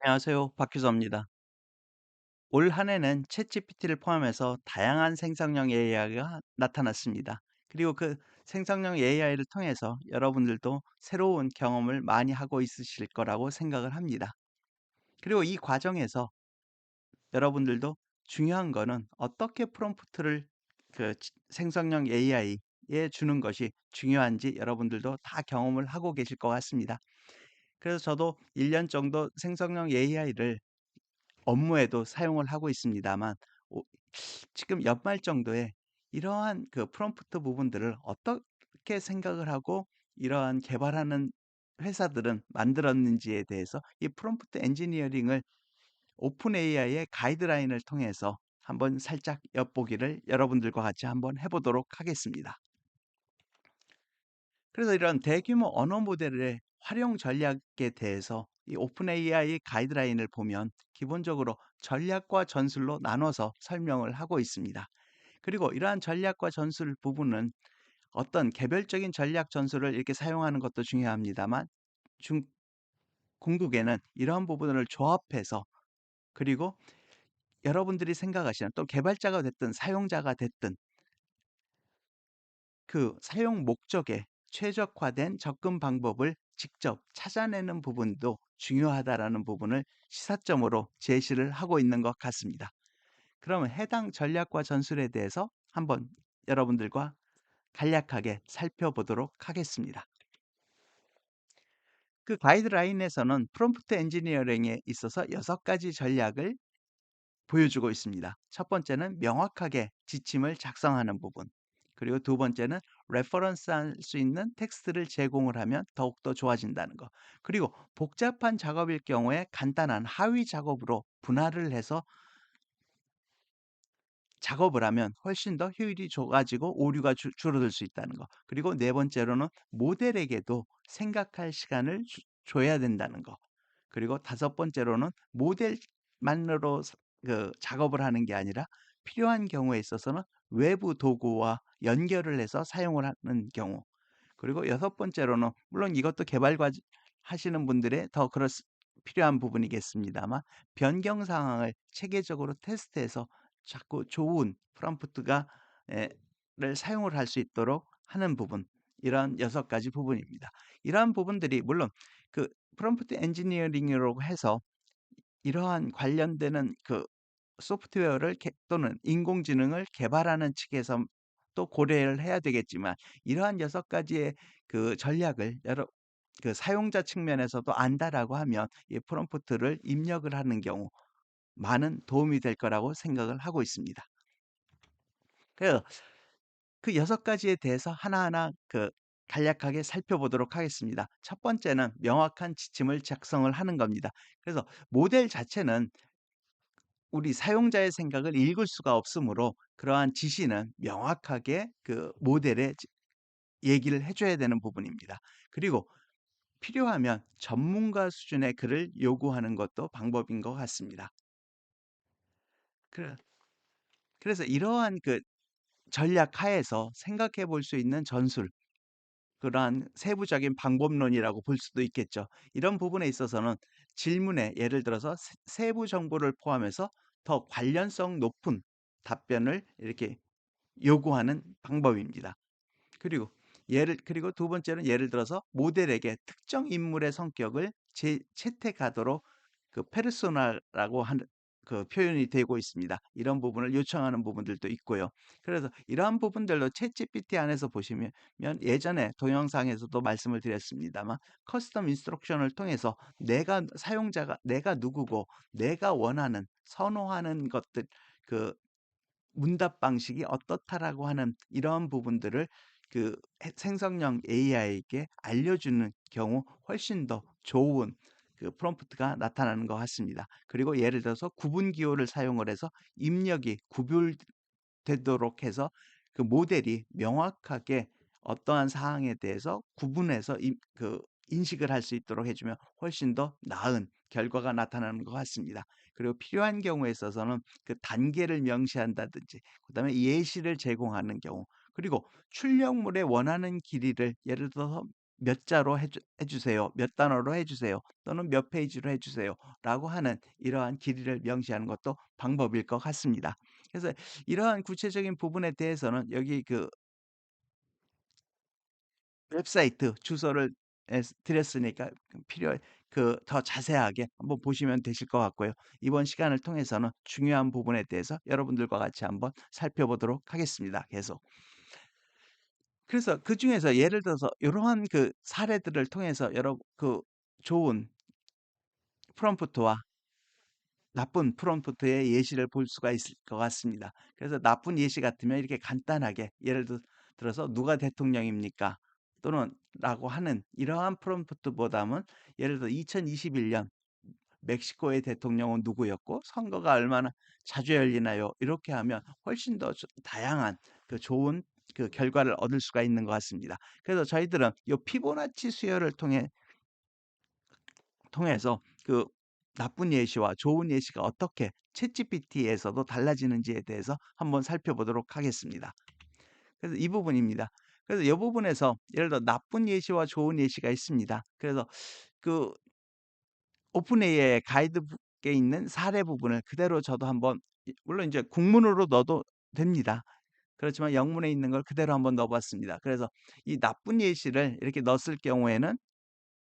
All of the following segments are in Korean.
안녕하세요. 박규서입니다. 올 한 해는 챗GPT를 포함해서 다양한 생성형 AI가 나타났습니다. 그리고 그 생성형 AI를 통해서 여러분들도 새로운 경험을 많이 하고 있으실 거라고 생각을 합니다. 그리고 이 과정에서 여러분들도 중요한 거는 어떻게 프롬프트를 생성형 AI에 주는 것이 중요한지 여러분들도 다 경험을 하고 계실 것 같습니다. 그래서 저도 1년 정도 생성형 AI를 업무에도 사용을 하고 있습니다만 오 지금 연말 정도에 이러한 그 프롬프트 부분들을 어떻게 생각을 하고 이러한 개발하는 회사들은 만들었는지에 대해서 이 프롬프트 엔지니어링을 오픈 AI의 가이드라인을 통해서 한번 살짝 엿보기를 여러분들과 같이 한번 해 보도록 하겠습니다. 그래서 이런 대규모 언어 모델의 활용 전략에 대해서 이 오픈 AI 가이드라인을 보면 기본적으로 전략과 전술로 나눠서 설명을 하고 있습니다. 그리고 이러한 전략과 전술 부분은 어떤 개별적인 전략 전술을 이렇게 사용하는 것도 중요합니다만 중, 궁극에는 이러한 부분을 조합해서 그리고 여러분들이 생각하시는 또 개발자가 됐든 사용자가 됐든 그 사용 목적에 최적화된 접근 방법을 직접 찾아내는 부분도 중요하다라는 부분을 시사점으로 제시를 하고 있는 것 같습니다. 그러면 해당 전략과 전술에 대해서 한번 여러분들과 간략하게 살펴보도록 하겠습니다. 그 가이드라인에서는 프롬프트 엔지니어링에 있어서 6가지 전략을 보여주고 있습니다. 첫 번째는 명확하게 지침을 작성하는 부분. 그리고 두 번째는 레퍼런스할 수 있는 텍스트를 제공을 하면 더욱더 좋아진다는 거. 그리고 복잡한 작업일 경우에 간단한 하위 작업으로 분할을 해서 작업을 하면 훨씬 더 효율이 좋아지고 오류가 줄어들 수 있다는 거. 그리고 네 번째로는 모델에게도 생각할 시간을 줘야 된다는 거. 그리고 다섯 번째로는 모델만으로 작업을 하는 게 아니라 필요한 경우에 있어서는 외부 도구와 연결을 해서 사용을 하는 경우. 그리고 여섯 번째로는 물론 이것도 개발 하시는 분들의 더 필요한 부분이겠습니다만 변경 상황을 체계적으로 테스트해서 자꾸 좋은 프롬프트가 를 사용을 할 수 있도록 하는 부분. 이런 6가지 부분입니다. 이러한 부분들이 물론 그 프롬프트 엔지니어링이라고 해서 이러한 관련되는 그 소프트웨어를 또는 인공지능을 개발하는 측에서 또 고려를 해야 되겠지만 이러한 6가지의 그 전략을 그 사용자 측면에서도 안다라고 하면 이 프롬프트를 입력을 하는 경우 많은 도움이 될 거라고 생각을 하고 있습니다. 그래서 그 6가지에 대해서 하나하나 간략하게 살펴보도록 하겠습니다. 첫 번째는 명확한 지침을 작성을 하는 겁니다. 그래서 모델 자체는 우리 사용자의 생각을 읽을 수가 없으므로 그러한 지시는 명확하게 그 모델에 얘기를 해 줘야 되는 부분입니다. 그리고 필요하면 전문가 수준의 글을 요구하는 것도 방법인 것 같습니다. 그래 그래서 이러한 그 전략 하에서 생각해 볼 수 있는 전술 그러한 세부적인 방법론이라고 볼 수도 있겠죠. 이런 부분에 있어서는 질문에 예를 들어서 세부 정보를 포함해서 더 관련성 높은 답변을 이렇게 요구하는 방법입니다. 그리고 두 번째는 예를 들어서 모델에게 특정 인물의 성격을 채택하도록 그 페르소나라고 하는 그 표현이 되고 있습니다. 이런 부분을 요청하는 부분들도 있고요. 그래서 이러한 부분들로 챗GPT 안에서 보시면 예전에 동영상에서도 말씀을 드렸습니다만 커스텀 인스트럭션을 통해서 내가 누구고 내가 원하는 선호하는 것들 그 문답 방식이 어떻다라고 하는 이러한 부분들을 그 생성형 AI에게 알려주는 경우 훨씬 더 좋은 그 프롬프트가 나타나는 것 같습니다. 그리고 예를 들어서 구분 기호를 사용을 해서 입력이 구별되도록 해서 그 모델이 명확하게 어떠한 사항에 대해서 구분해서 인식을 할 수 있도록 해주면 훨씬 더 나은 결과가 나타나는 것 같습니다. 그리고 필요한 경우에 있어서는 그 단계를 명시한다든지 그다음에 예시를 제공하는 경우 그리고 출력물의 원하는 길이를 예를 들어서 몇 자로 해주세요. 몇 단어로 해주세요. 또는 몇 페이지로 해주세요. 라고 하는 이러한 길이를 명시하는 것도 방법일 것 같습니다. 그래서 이러한 구체적인 부분에 대해서는 여기 그 웹사이트 주소를 드렸으니까 더 자세하게 한번 보시면 되실 것 같고요. 이번 시간을 통해서는 중요한 부분에 대해서 여러분들과 같이 한번 살펴보도록 하겠습니다. 계속. 그래서 그중에서 예를 들어서 이러한 그 사례들을 통해서 좋은 프롬프트와 나쁜 프롬프트의 예시를 볼 수가 있을 것 같습니다. 그래서 나쁜 예시 같으면 이렇게 간단하게 예를 들어서 누가 대통령입니까? 또는 라고 하는 이러한 프롬프트보다는 예를 들어 2021년 멕시코의 대통령은 누구였고 선거가 얼마나 자주 열리나요? 이렇게 하면 훨씬 더 다양한 그 좋은 그 결과를 얻을 수가 있는 것 같습니다. 그래서 저희들은 이 피보나치 수열을 통해서 그 나쁜 예시와 좋은 예시가 어떻게 챗GPT에서도 달라지는지에 대해서 한번 살펴보도록 하겠습니다. 그래서 이 부분입니다. 그래서 이 부분에서 예를 들어 나쁜 예시와 좋은 예시가 있습니다. 그래서 그 오픈 AI의 가이드북에 있는 사례 부분을 그대로 저도 한번 물론 이제 국문으로 넣어도 됩니다. 그렇지만 영문에 있는 걸 그대로 한번 넣어봤습니다. 그래서 이 나쁜 예시를 이렇게 넣었을 경우에는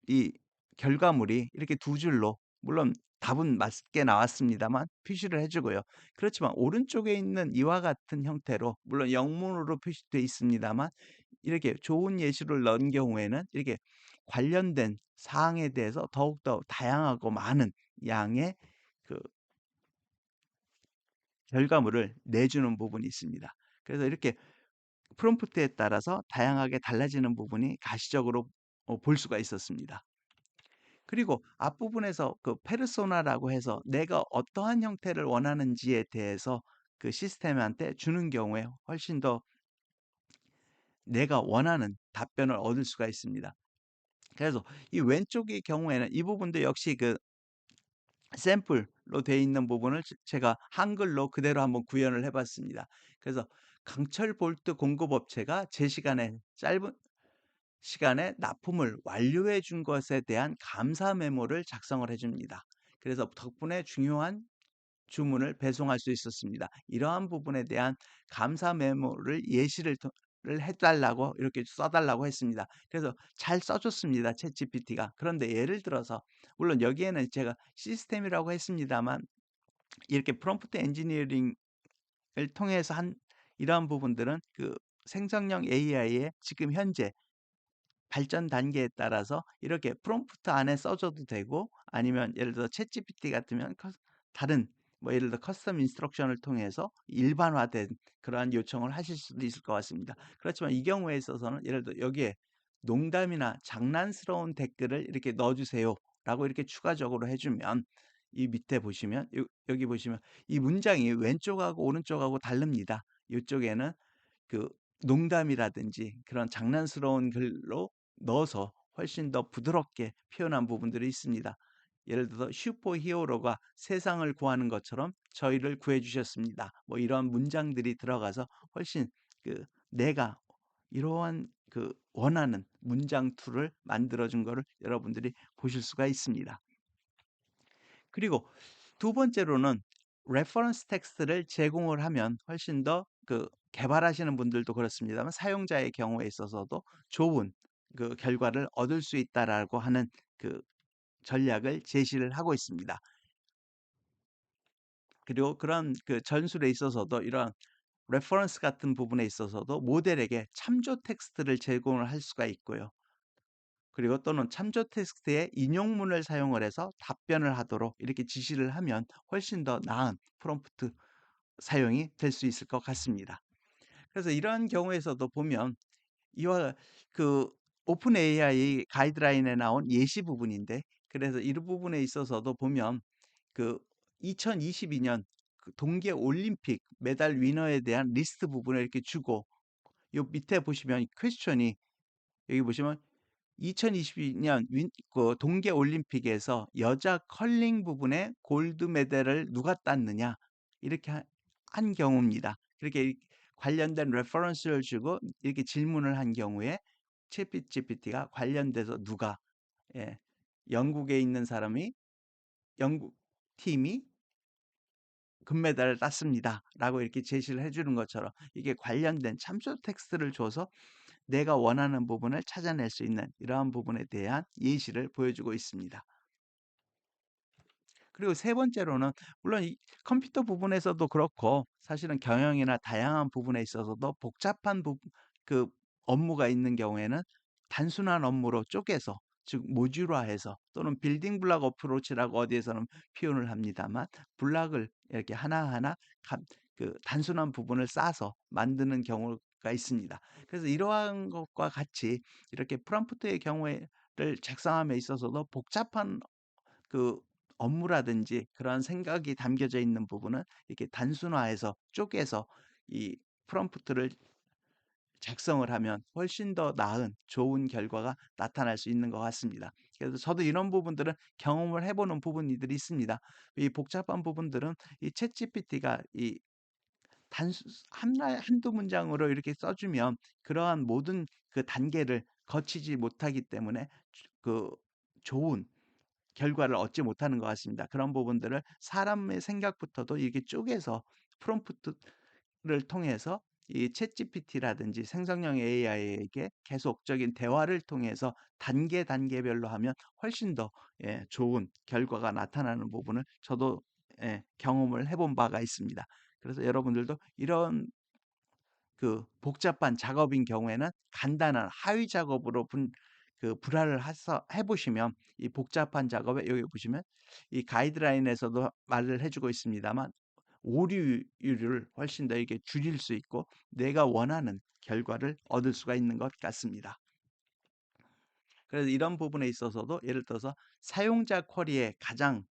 이 결과물이 이렇게 두 줄로 물론 답은 맞게 나왔습니다만 표시를 해주고요. 그렇지만 오른쪽에 있는 이와 같은 형태로 물론 영문으로 표시되어 있습니다만 이렇게 좋은 예시를 넣은 경우에는 이렇게 관련된 사항에 대해서 더욱더 다양하고 많은 양의 그 결과물을 내주는 부분이 있습니다. 그래서 이렇게 프롬프트에 따라서 다양하게 달라지는 부분이 가시적으로 볼 수가 있었습니다. 그리고 앞부분에서 그 페르소나라고 해서 내가 어떠한 형태를 원하는지에 대해서 그 시스템한테 주는 경우에 훨씬 더 내가 원하는 답변을 얻을 수가 있습니다. 그래서 이 왼쪽의 경우에는 이 부분도 역시 그 샘플로 되어 있는 부분을 제가 한글로 그대로 한번 구현을 해봤습니다. 그래서 강철 볼트 공급업체가 제 짧은 시간에 납품을 완료해 준 것에 대한 감사 메모를 작성을 해줍니다. 그래서 덕분에 중요한 주문을 배송할 수 있었습니다. 이러한 부분에 대한 감사 메모를 예시를 해달라고 이렇게 써달라고 했습니다. 그래서 잘 써줬습니다. 챗GPT가. 그런데 예를 들어서 물론 여기에는 제가 시스템이라고 했습니다만 이렇게 프롬프트 엔지니어링을 통해서 한 이러한 부분들은 그 생성형 AI의 지금 현재 발전 단계에 따라서 이렇게 프롬프트 안에 써줘도 되고 아니면 예를 들어 챗GPT 같으면 다른 뭐 예를 들어 커스텀 인스트럭션을 통해서 일반화된 그러한 요청을 하실 수도 있을 것 같습니다. 그렇지만 이 경우에 있어서는 예를 들어 여기에 농담이나 장난스러운 댓글을 이렇게 넣어주세요 라고 이렇게 추가적으로 해주면 이 밑에 보시면 여기 보시면 이 문장이 왼쪽하고 오른쪽하고 다릅니다. 이쪽에는 그 농담이라든지 그런 장난스러운 글로 넣어서 훨씬 더 부드럽게 표현한 부분들이 있습니다. 예를 들어서 슈퍼히어로가 세상을 구하는 것처럼 저희를 구해주셨습니다. 뭐 이런 문장들이 들어가서 훨씬 그 내가 이러한 그 원하는 문장 툴을 만들어준 거를 여러분들이 보실 수가 있습니다. 그리고 두 번째로는 레퍼런스 텍스트를 제공을 하면 훨씬 더 그 개발하시는 분들도 그렇습니다만 사용자의 경우에 있어서도 좋은 그 결과를 얻을 수 있다라고 하는 그 전략을 제시를 하고 있습니다. 그리고 그런 그 전술에 있어서도 이런 레퍼런스 같은 부분에 있어서도 모델에게 참조 텍스트를 제공을 할 수가 있고요. 그리고 또는 참조 텍스트의 인용문을 사용을 해서 답변을 하도록 이렇게 지시를 하면 훨씬 더 나은 프롬프트 사용이 될 수 있을 것 같습니다. 그래서 이러한 경우에서도 보면 이와 그 오픈 AI 가이드라인에 나온 예시 부분인데 그래서 이 부분에 있어서도 보면 그 2022년 그 동계 올림픽 메달 위너에 대한 리스트 부분을 이렇게 주고 요 밑에 보시면 퀘스천이 여기 보시면 2022년 그 동계 올림픽에서 여자 컬링 부분에 골드 메달을 누가 땄느냐 이렇게 한 경우입니다. 그렇게 관련된 레퍼런스를 주고 이렇게 질문을 한 경우에 챗GPT가 관련돼서 누가 예, 영국에 있는 사람이 영국 팀이 금메달을 땄습니다라고 이렇게 제시를 해주는 것처럼 이게 관련된 참조 텍스트를 줘서 내가 원하는 부분을 찾아낼 수 있는 이러한 부분에 대한 예시를 보여주고 있습니다. 그리고 세 번째로는 물론 이 컴퓨터 부분에서도 그렇고 사실은 경영이나 다양한 부분에 있어서도 복잡한 그 업무가 있는 경우에는 단순한 업무로 쪼개서 즉 모듈화해서 또는 빌딩 블록 어프로치라고 어디에서는 표현을 합니다만 블록을 이렇게 하나하나 그 단순한 부분을 싸서 만드는 경우가 있습니다. 그래서 이러한 것과 같이 이렇게 프롬프트의 경우에를 작성함에 있어서도 복잡한 그 업무라든지 그런 생각이 담겨져 있는 부분은 이렇게 단순화해서 쪼개서 이 프롬프트를 작성을 하면 훨씬 더 나은 좋은 결과가 나타날 수 있는 것 같습니다. 그래서 저도 이런 부분들은 경험을 해보는 부분들이 있습니다. 이 복잡한 부분들은 이 챗GPT가 이 단수 한두 문장으로 이렇게 써주면 그러한 모든 그 단계를 거치지 못하기 때문에 그 좋은 결과를 얻지 못하는 것 같습니다. 그런 부분들을 사람의 생각부터도 이렇게 쪼개서 프롬프트를 통해서 이 챗GPT라든지 생성형 AI에게 계속적인 대화를 통해서 단계별로 하면 훨씬 더 좋은 결과가 나타나는 부분을 저도 경험을 해본 바가 있습니다. 그래서 여러분들도 이런 그 복잡한 작업인 경우에는 간단한 하위 작업으로 그 분할을 해보시면 이 복잡한 작업에 여기 보시면 이 가이드라인에서도 말을 해주고 있습니다만 오류율을 훨씬 더 이렇게 줄일 수 있고 내가 원하는 결과를 얻을 수가 있는 것 같습니다. 그래서 이런 부분에 있어서도 예를 들어서 사용자 쿼리에 가장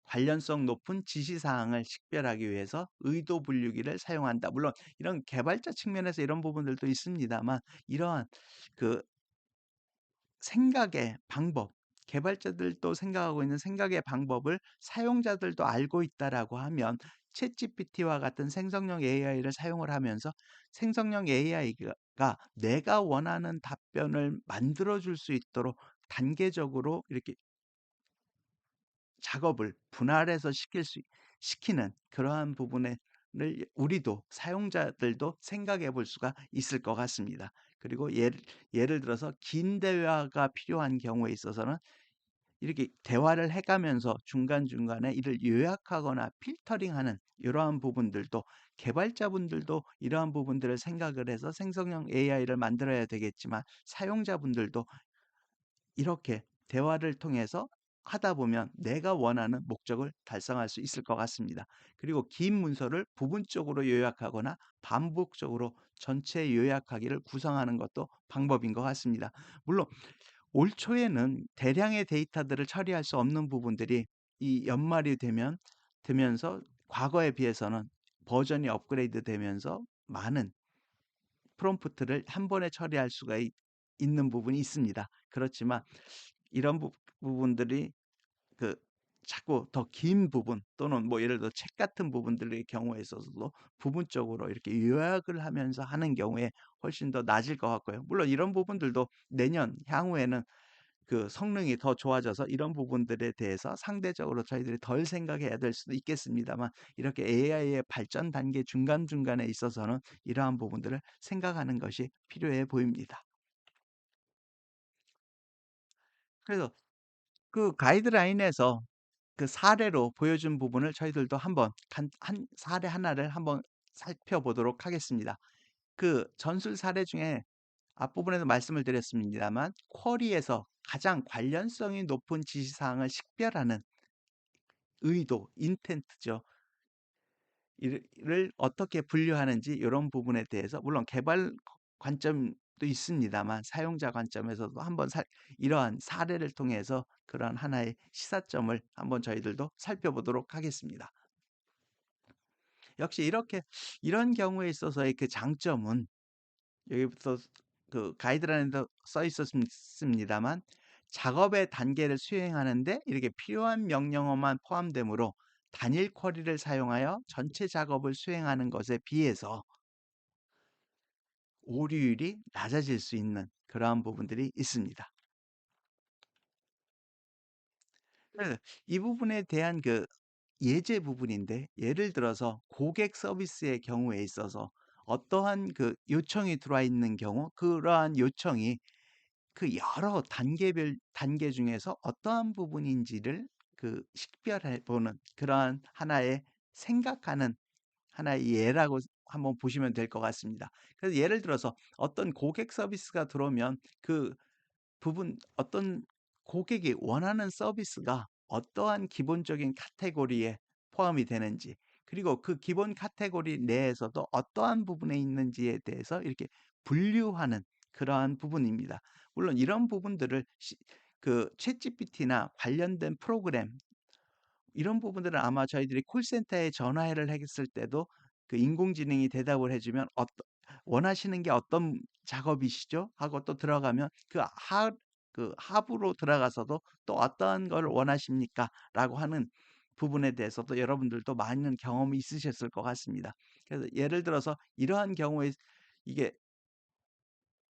관련성 높은 지시사항을 식별하기 위해서 의도 분류기를 사용한다. 물론 이런 개발자 측면에서 이런 부분들도 있습니다만 이러한 그 생각의 방법, 개발자들도 생각하고 있는 생각의 방법을 사용자들도 알고 있다라고 하면 챗GPT와 같은 생성형 AI를 사용을 하면서 생성형 AI가 내가 원하는 답변을 만들어 줄 수 있도록 단계적으로 이렇게 작업을 분할해서 시키는 그러한 부분을 우리도 사용자들도 생각해 볼 수가 있을 것 같습니다. 그리고 예를 들어서 긴 대화가 필요한 경우에 있어서는 이렇게 대화를 해가면서 중간중간에 이를 요약하거나 필터링하는 이러한 부분들도 개발자분들도 이러한 부분들을 생각을 해서 생성형 AI를 만들어야 되겠지만 사용자분들도 이렇게 대화를 통해서 하다 보면 내가 원하는 목적을 달성할 수 있을 것 같습니다. 그리고 긴 문서를 부분적으로 요약하거나 반복적으로 전체 요약하기를 구성하는 것도 방법인 것 같습니다. 물론 올 초에는 대량의 데이터들을 처리할 수 없는 부분들이 이 연말이 되면서 과거에 비해서는 버전이 업그레이드 되면서 많은 프롬프트를 한 번에 처리할 수가 있는 부분이 있습니다. 그렇지만 이런 부분들이 그 자꾸 더 긴 부분 또는 뭐 예를 들어 책 같은 부분들의 경우에 있어서도 부분적으로 이렇게 요약을 하면서 하는 경우에 훨씬 더 낮을 것 같고요. 물론 이런 부분들도 내년 향후에는 그 성능이 더 좋아져서 이런 부분들에 대해서 상대적으로 저희들이 덜 생각해야 될 수도 있겠습니다만 이렇게 AI의 발전 단계 중간중간에 있어서는 이러한 부분들을 생각하는 것이 필요해 보입니다. 그래서 그 가이드라인에서 그 사례로 보여준 부분을 저희들도 한번 한 사례 하나를 한번 살펴보도록 하겠습니다. 그 전술 사례 중에 앞부분에서 말씀을 드렸습니다만 쿼리에서 가장 관련성이 높은 지시사항을 식별하는 의도, 인텐트죠. 이를 어떻게 분류하는지 이런 부분에 대해서 물론 개발 관점도 있습니다만 사용자 관점에서도 한번 이러한 사례를 통해서 그런 하나의 시사점을 한번 저희들도 살펴보도록 하겠습니다. 역시 이런 경우에 있어서의 그 장점은 여기부터 그 가이드라인에도 써 있었습니다만 작업의 단계를 수행하는데 이렇게 필요한 명령어만 포함되므로 단일 쿼리를 사용하여 전체 작업을 수행하는 것에 비해서 오류율이 낮아질 수 있는 그러한 부분들이 있습니다. 그래서 이 부분에 대한 그 예제 부분인데, 예를 들어서 고객 서비스의 경우에 있어서 어떠한 그 요청이 들어와 있는 경우, 그러한 요청이 그 여러 단계 중에서 어떠한 부분인지를 그 식별해 보는 그러한 하나의 생각하는 하나의 예라고 한번 보시면 될 것 같습니다. 그래서 예를 들어서 어떤 고객 서비스가 들어오면 그 부분 어떤 고객이 원하는 서비스가 어떠한 기본적인 카테고리에 포함이 되는지, 그리고 그 기본 카테고리 내에서도 어떠한 부분에 있는지에 대해서 이렇게 분류하는 그러한 부분입니다. 물론 이런 부분들을 그 챗GPT나 관련된 프로그램, 이런 부분들은 아마 저희들이 콜센터에 전화를 했을 때도 그 인공지능이 대답을 해주면 원하시는 게 어떤 작업이시죠? 하고 또 들어가면 그 하부로 들어가서도 또 어떠한 걸 원하십니까? 라고 하는 부분에 대해서도 여러분들도 많은 경험이 있으셨을 것 같습니다. 그래서 예를 들어서 이러한 경우에 이게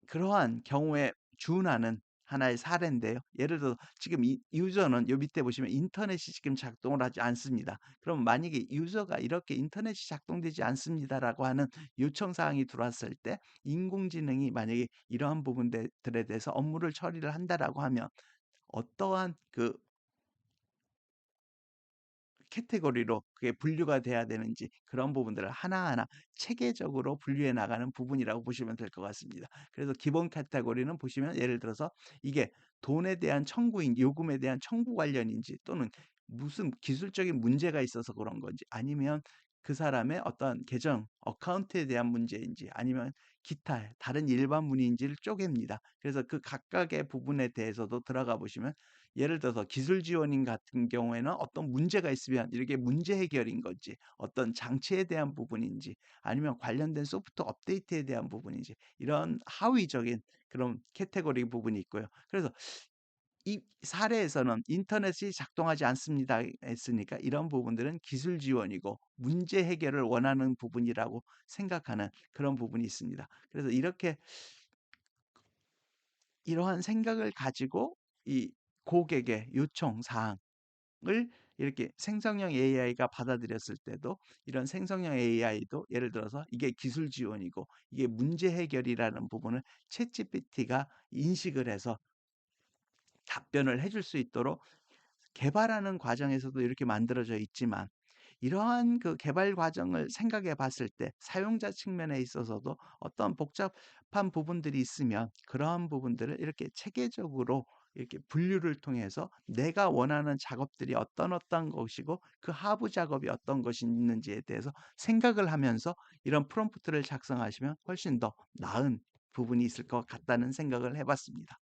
그러한 경우에 준하는 하나의 사례인데요. 예를 들어 지금 이 유저는 요 밑에 보시면 인터넷이 지금 작동을 하지 않습니다. 그럼 만약에 유저가 이렇게 인터넷이 작동되지 않습니다라고 하는 요청 사항이 들어왔을 때, 인공지능이 만약에 이러한 부분들에 대해서 업무를 처리를 한다라고 하면 어떠한 그 카테고리로 그게 분류가 돼야 되는지, 그런 부분들을 하나하나 체계적으로 분류해 나가는 부분이라고 보시면 될 것 같습니다. 그래서 기본 카테고리는 보시면 예를 들어서 이게 돈에 대한 요금에 대한 청구 관련인지, 또는 무슨 기술적인 문제가 있어서 그런 건지, 아니면 그 사람의 어떤 계정, 어카운트에 대한 문제인지, 아니면 기타 다른 일반 문의인지를 쪼갭니다. 그래서 그 각각의 부분에 대해서도 들어가 보시면, 예를 들어서 기술 지원인 같은 경우에는 어떤 문제가 있으면 이렇게 문제 해결인 건지, 어떤 장치에 대한 부분인지, 아니면 관련된 소프트 업데이트에 대한 부분인지, 이런 하위적인 그런 카테고리 부분이 있고요. 그래서 이 사례에서는 인터넷이 작동하지 않습니다 했으니까, 이런 부분들은 기술 지원이고 문제 해결을 원하는 부분이라고 생각하는 그런 부분이 있습니다. 그래서 이러한 생각을 가지고 이 고객의 요청 사항을 이렇게 생성형 AI가 받아들였을 때도, 이런 생성형 AI도 예를 들어서 이게 기술 지원이고 이게 문제 해결이라는 부분을 챗GPT가 인식을 해서 답변을 해줄 수 있도록 개발하는 과정에서도 이렇게 만들어져 있지만, 이러한 그 개발 과정을 생각해 봤을 때 사용자 측면에 있어서도 어떤 복잡한 부분들이 있으면 그러한 부분들을 이렇게 체계적으로 이렇게 분류를 통해서 내가 원하는 작업들이 어떤 것이고 그 하부 작업이 어떤 것이 있는지에 대해서 생각을 하면서 이런 프롬프트를 작성하시면 훨씬 더 나은 부분이 있을 것 같다는 생각을 해봤습니다.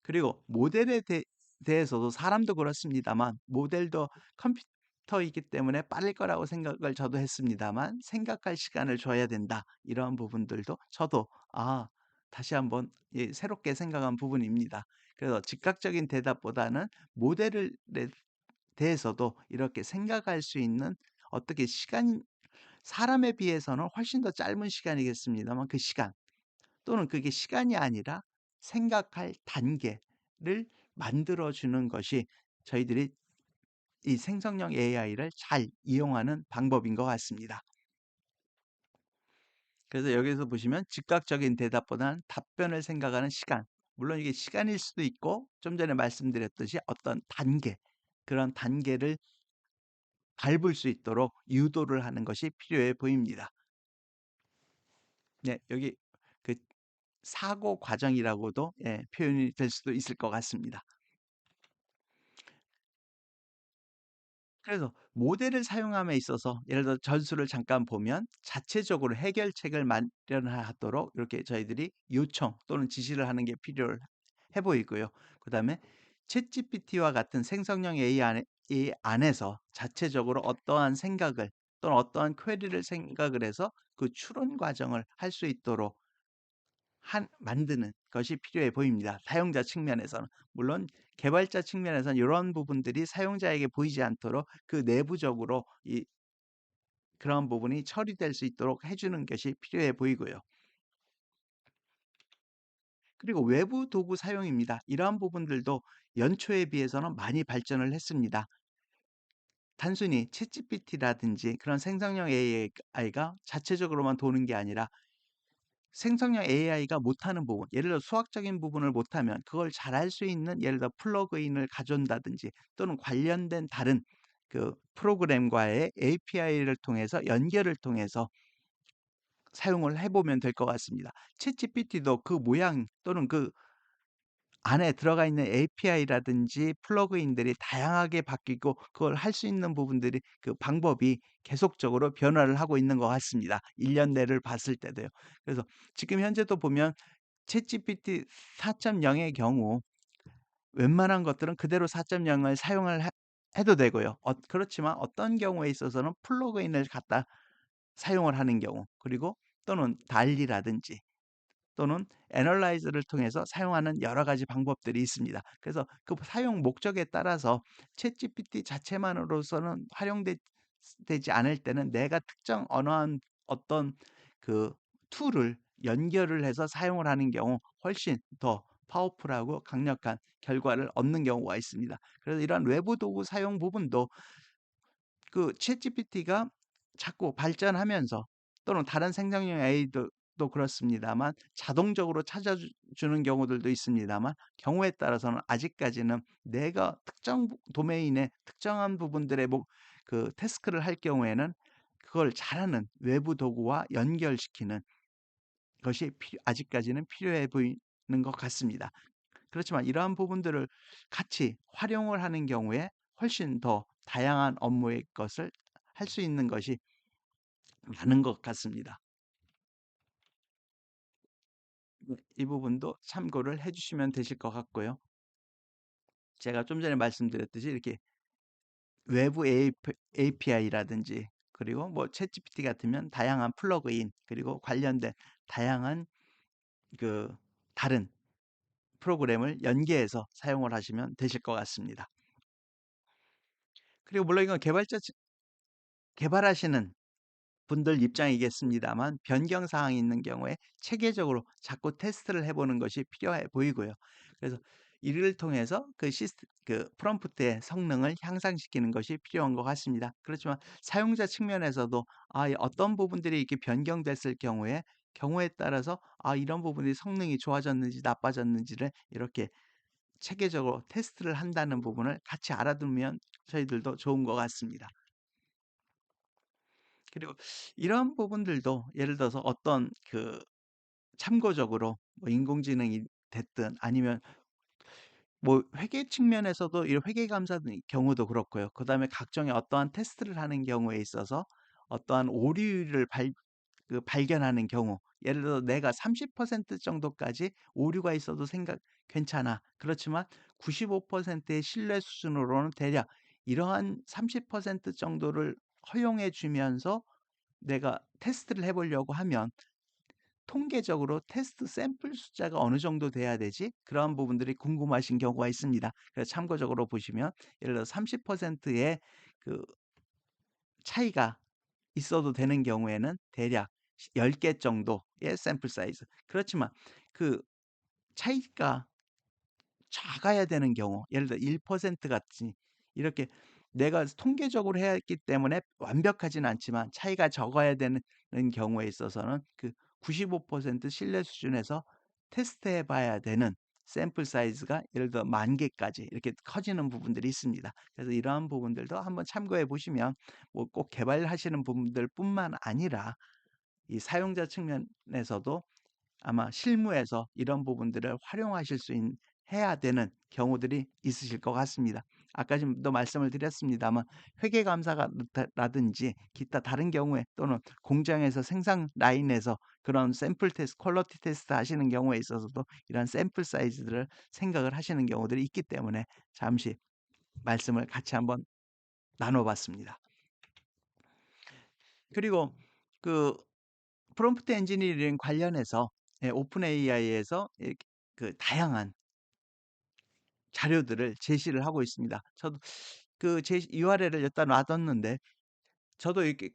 그리고 모델에 대해서도 사람도 그렇습니다만, 모델도 컴퓨터이기 때문에 빠를 거라고 생각을 저도 했습니다만, 생각할 시간을 줘야 된다, 이런 부분들도 저도 다시 한번 새롭게 생각한 부분입니다. 그래서 즉각적인 대답보다는 모델에 대해서도 이렇게 생각할 수 있는, 어떻게 사람에 비해서는 훨씬 더 짧은 시간이겠습니다만, 그 시간, 또는 그게 시간이 아니라 생각할 단계를 만들어주는 것이 저희들이 이 생성형 AI를 잘 이용하는 방법인 것 같습니다. 그래서 여기서 보시면 즉각적인 대답보다는 답변을 생각하는 시간, 물론 이게 시간일 수도 있고, 좀 전에 말씀드렸듯이 어떤 단계, 그런 단계를 밟을 수 있도록 유도를 하는 것이 필요해 보입니다. 네, 여기 그 사고 과정이라고도 표현이 될 수도 있을 것 같습니다. 그래서 모델을 사용함에 있어서 예를 들어 전수를 잠깐 보면, 자체적으로 해결책을 마련하도록 이렇게 저희들이 요청 또는 지시를 하는 게 필요해 보이고요. 그다음에 챗GPT와 같은 생성형 AI 안에서 자체적으로 어떠한 생각을 또는 어떠한 퀘리를 생각을 해서 그 추론 과정을 할 수 있도록 만드는 것이 필요해 보입니다. 사용자 측면에서는. 물론 개발자 측면에서는 이런 부분들이 사용자에게 보이지 않도록 그 내부적으로 그런 부분이 처리될 수 있도록 해주는 것이 필요해 보이고요. 그리고 외부 도구 사용입니다. 이러한 부분들도 연초에 비해서는 많이 발전을 했습니다. 단순히 챗GPT라든지 그런 생성형 AI가 자체적으로만 도는 게 아니라 생성형 AI가 못하는 부분, 예를 들어 수학적인 부분을 못하면 그걸 잘할 수 있는 예를 들어 플러그인을 가져온다든지 또는 관련된 다른 그 프로그램과의 API를 통해서 연결을 통해서 사용을 해보면 될 것 같습니다. 챗GPT도 그 모양 또는 그 안에 들어가 있는 API라든지 플러그인들이 다양하게 바뀌고 그걸 할 수 있는 부분들이 그 방법이 계속적으로 변화를 하고 있는 것 같습니다. 1년 내를 봤을 때도요. 그래서 지금 현재도 보면 챗GPT 4.0의 경우 웬만한 것들은 그대로 4.0을 사용을 해도 되고요. 그렇지만 어떤 경우에 있어서는 플러그인을 갖다 사용을 하는 경우 그리고 또는 달리라든지 또는 애널라이즈를 통해서 사용하는 여러 가지 방법들이 있습니다. 그래서 그 사용 목적에 따라서 챗GPT 자체만으로서는 활용되지 않을 때는 내가 특정 언어한 어떤 그 툴을 연결을 해서 사용을 하는 경우 훨씬 더 파워풀하고 강력한 결과를 얻는 경우가 있습니다. 그래서 이런 외부 도구 사용 부분도 그 챗GPT가 자꾸 발전하면서 또는 다른 생성형 AI도 그렇습니다만 자동적으로 찾아주는 경우들도 있습니다만 경우에 따라서는 아직까지는 내가 특정 도메인의 특정한 부분들의 그 태스크를 할 경우에는 그걸 잘하는 외부 도구와 연결시키는 것이 아직까지는 필요해 보이는 것 같습니다. 그렇지만 이러한 부분들을 같이 활용을 하는 경우에 훨씬 더 다양한 업무의 것을 할 수 있는 것이 많은 것 같습니다. 이 부분도 참고를 해 주시면 되실 것 같고요. 제가 좀 전에 말씀드렸듯이 이렇게 외부 API라든지 그리고 뭐 챗GPT 같으면 다양한 플러그인 그리고 관련된 다양한 그 다른 프로그램을 연계해서 사용을 하시면 되실 것 같습니다. 그리고 물론 이건 개발하시는 분들 입장이겠습니다만 변경 사항이 있는 경우에 체계적으로 자꾸 테스트를 해보는 것이 필요해 보이고요. 그래서 이를 통해서 그 프롬프트의 성능을 향상시키는 것이 필요한 것 같습니다. 그렇지만 사용자 측면에서도 어떤 부분들이 이렇게 변경됐을 경우에 따라서 이런 부분이 성능이 좋아졌는지 나빠졌는지를 이렇게 체계적으로 테스트를 한다는 부분을 같이 알아두면 저희들도 좋은 것 같습니다. 그리고 이런 부분들도 예를 들어서 어떤 그 참고적으로 뭐 인공지능이 됐든 아니면 뭐 회계 측면에서도 이 회계 감사 경우도 그렇고요. 그다음에 각종의 어떠한 테스트를 하는 경우에 있어서 어떠한 오류를 발견하는 경우, 예를 들어 내가 30% 정도까지 오류가 있어도 괜찮아. 그렇지만 95%의 신뢰 수준으로는 대략 이러한 30% 정도를 허용해 주면서 내가 테스트를 해보려고 하면 통계적으로 테스트 샘플 숫자가 어느 정도 돼야 되지? 그러한 부분들이 궁금하신 경우가 있습니다. 그래서 참고적으로 보시면 예를 들어 30%의 그 차이가 있어도 되는 경우에는 대략 10개 정도의 샘플 사이즈. 그렇지만 그 차이가 작아야 되는 경우, 예를 들어 1% 같이 이렇게 내가 통계적으로 해야 했기 때문에 완벽하진 않지만 차이가 적어야 되는 경우에 있어서는 그 95% 신뢰 수준에서 테스트해 봐야 되는 샘플 사이즈가 예를 들어 10,000개까지 이렇게 커지는 부분들이 있습니다. 그래서 이러한 부분들도 한번 참고해 보시면 뭐 꼭 개발하시는 분들뿐만 아니라 이 사용자 측면에서도 아마 실무에서 이런 부분들을 활용하실 수 해야 되는 경우들이 있으실 것 같습니다. 아까 좀더 말씀을 드렸습니다만 회계감사라든지 기타 다른 경우에 또는 공장에서 생산 라인에서 그런 샘플 테스트, 퀄리티 테스트 하시는 경우에 있어서도 이런 샘플 사이즈들을 생각을 하시는 경우들이 있기 때문에 잠시 말씀을 같이 한번 나눠봤습니다. 그리고 그 프롬프트 엔지니어링 관련해서 오픈 AI에서 그 다양한 자료들을 제시를 하고 있습니다. 저도 그 URL을 여기다 놔뒀는데 저도 이렇게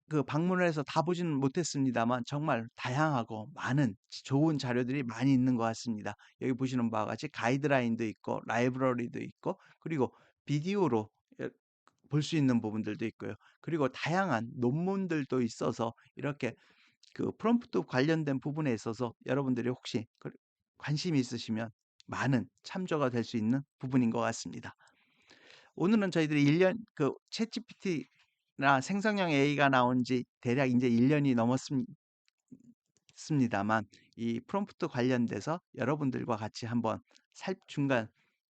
그 방문을 해서 다 보지는 못했습니다만 정말 다양하고 많은 좋은 자료들이 많이 있는 것 같습니다. 여기 보시는 바와 같이 가이드라인도 있고 라이브러리도 있고 그리고 비디오로 볼 수 있는 부분들도 있고요. 그리고 다양한 논문들도 있어서 이렇게 그 프롬프트 관련된 부분에 있어서 여러분들이 혹시 관심이 있으시면 많은 참조가 될 수 있는 부분인 것 같습니다. 오늘은 저희들이 1년 그 챗GPT나 생성형 AI가 나온 지 대략 이제 1년이 넘었습니다만 이 프롬프트 관련돼서 여러분들과 같이 한번 중간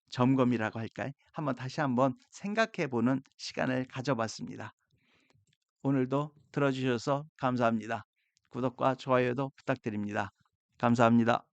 점검이라고 할까요? 한번 다시 한번 생각해 보는 시간을 가져봤습니다. 오늘도 들어주셔서 감사합니다. 구독과 좋아요도 부탁드립니다. 감사합니다.